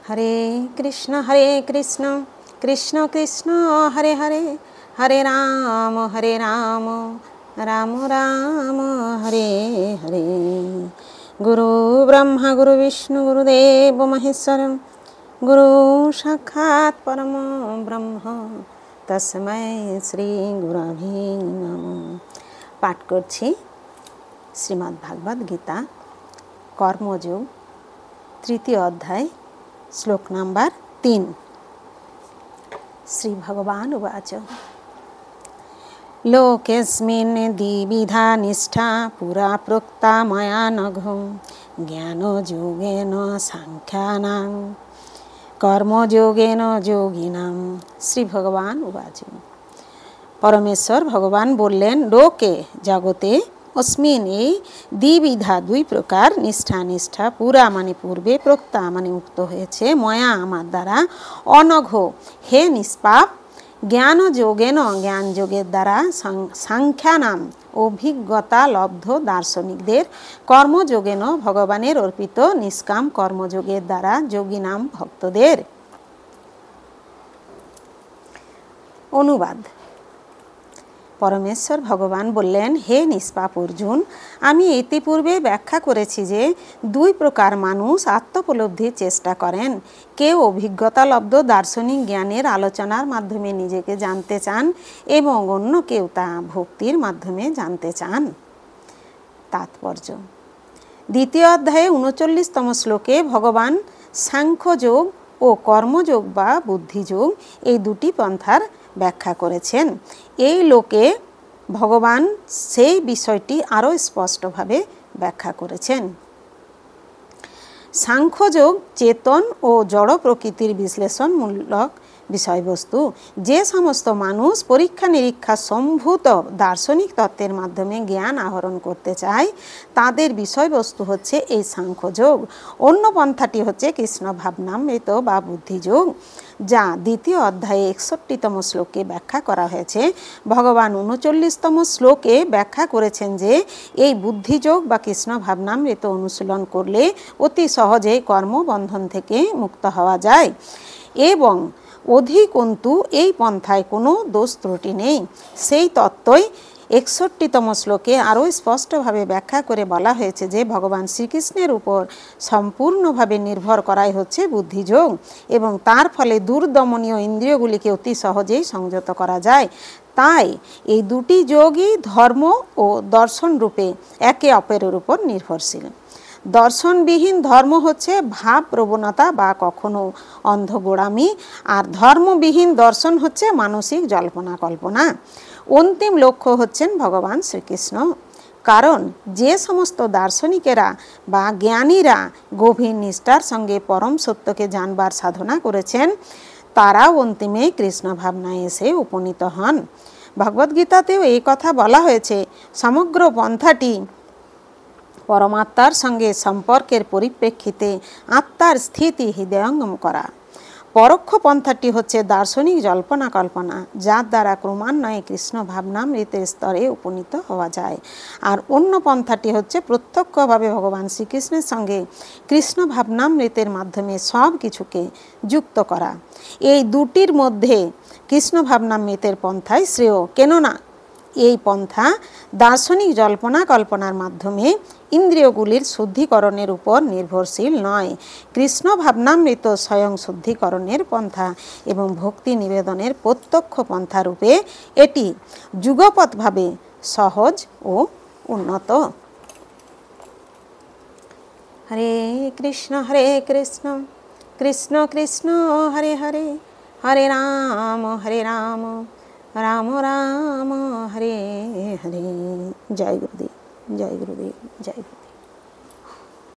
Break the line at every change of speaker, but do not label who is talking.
हरे कृष्ण कृष्ण कृष्ण हरे हरे, हरे राम राम राम हरे हरे। गुरु ब्रह्मा गुरु विष्णु गुरुदेव महेश्वर, गुरु साक्षात् परम ब्रह्म तस्मै श्री गुरवे नमः। पाठ करछि श्रीमद् भागवत गीता कर्मयोग तृतीय अध्याय श्लोक नंबर 3। श्री भगवान उवाच लोकेस्मिन् द्विविधा निष्ठा पुरा प्रोक्ता मया नघो ज्ञानयोगेन सांख्यानां कर्मयोगेन योगिनां। श्री भगवान उवाच परमेश्वर भगवान बोलें लोके जगते अस्मिन् द्विविधा दुई प्रकार निष्ठा निष्ठा पुरा माने पूर्वे प्रोक्ता माने उक्त होयेछे मया आमार द्वारा अनघ हे निष्पाप ज्ञान योगेन ज्ञान योगेर द्वारा सांख्यानाम अभिज्ञता लब्ध दार्शनिकदेर कर्मयोगेन भगवानेर अर्पित निष्काम कर्मयोगेर द्वारा योगिनाम भक्तदेर। अनुवाद परमेश्वर भगवान बोलें हे निष्पाप अर्जुन, आमी इतिपूर्वे व्याख्या करेছি যে দুই প্রকার মানুষ আত্মোপলব্ধির চেষ্টা করেন। কেউ অভিজ্ঞতা লব্ধ দার্শনিক জ্ঞানের আলোচনার মাধ্যমে নিজেকে জানতে চান এবং অন্য কেউ তা ভক্তির মাধ্যমে জানতে চান। তাৎপর্য দ্বিতীয় অধ্যায়ে 39তম শ্লোকে ভগবান সাংখ্যযোগ ও কর্মযোগ বা বুদ্ধিযোগ এই দুটি পন্থার ব্যাখ্যা করেছেন। এই লোকে ভগবান সেই বিষয়টি আরও স্পষ্টভাবে ব্যাখ্যা করেছেন। সাংখ্যযোগ চেতন ও জড় প্রকৃতির বিশ্লেষণমূলক বিষয়বস্তু। যে সমস্ত মানুষ পরীক্ষা নিরীক্ষা সম্ভূত দার্শনিক তত্ত্বের মাধ্যমে জ্ঞান আহরণ করতে চায় তাদের বিষয়বস্তু হচ্ছে এই সাংখ্যযোগ। অন্য পন্থাটি হচ্ছে কৃষ্ণ ভাবনামৃত বা বুদ্ধিযোগ, যা দ্বিতীয় অধ্যায়ে 61তম শ্লোকে ব্যাখ্যা করা হয়েছে। ভগবান 39তম শ্লোকে ব্যাখ্যা করেছেন যে এই বুদ্ধিযোগ বা কৃষ্ণ ভাবনামৃত অনুশীলন করলে অতি সহজেই কর্মবন্ধন থেকে মুক্ত হওয়া যায় এবং অধিকন্তু এই পন্থায় কোনো দোষ ত্রুটি নেই। সেই তত্ত্বই 61তম শ্লোকে আরও স্পষ্টভাবে ব্যাখ্যা করে বলা হয়েছে যে ভগবান শ্রীকৃষ্ণের উপর সম্পূর্ণভাবে নির্ভর করাই হচ্ছে বুদ্ধিযোগ এবং তার ফলে দুর্দমনীয় ইন্দ্রিয়গুলিকে অতি সহজেই সংযত করা যায়। তাই এই দুটি যোগই ধর্ম ও দর্শন রূপে একে অপরের উপর নির্ভরশীল। দর্শনবিহীন ধর্ম হচ্ছে ভাব প্রবণতা বা কখনো অন্ধগোড়ামি, আর ধর্মবিহীন দর্শন হচ্ছে মানসিক জল্পনা কল্পনা। অন্তিম লক্ষ্য হচ্ছেন ভগবান শ্রীকৃষ্ণ। কারণ যে সমস্ত দার্শনিকেরা বা জ্ঞানীরা গভীর নিষ্ঠার সঙ্গে পরম সত্যকে জানবার সাধনা করেছেন তারাও অন্তিমে কৃষ্ণ ভাবনায় এসে উপনীত হন। ভগবদ্গীতাতেও এই কথা বলা হয়েছে, সমগ্র পন্থাটি পরমাত্মার সঙ্গে সম্পর্কের পরিপ্রেক্ষিতে আত্মার স্থিতি হৃদয়ঙ্গম করা। পরোক্ষ পন্থাটি হচ্ছে দার্শনিক জল্পনা কল্পনা, যার দ্বারা ক্রমান্বয়ে কৃষ্ণ ভাবনামৃতের স্তরে উপনীত হওয়া যায়। আর অন্য পন্থাটি হচ্ছে প্রত্যক্ষভাবে ভগবান শ্রীকৃষ্ণের সঙ্গে কৃষ্ণ ভাবনামৃতের মাধ্যমে সব কিছুকে যুক্ত করা। এই দুটির মধ্যে কৃষ্ণ ভাবনামৃতের পন্থাই শ্রেয়, কেননা এই পন্থা দার্শনিক জল্পনা কল্পনার মাধ্যমে ইন্দ্রিয়গুলির শুদ্ধিকরণের উপর নির্ভরশীল নয়। কৃষ্ণ ভাবনামৃত স্বয়ং শুদ্ধিকরণের পন্থা এবং ভক্তি নিবেদনের প্রত্যক্ষ পন্থা রূপে এটি যুগপৎভাবে সহজ ও উন্নত। হরে কৃষ্ণ কৃষ্ণ কৃষ্ণ হরে হরে, হরে রাম রাম রাম হরে হরে। জয় গুরুদেব, জয় গুরুদেব, জয় গুরুদেব।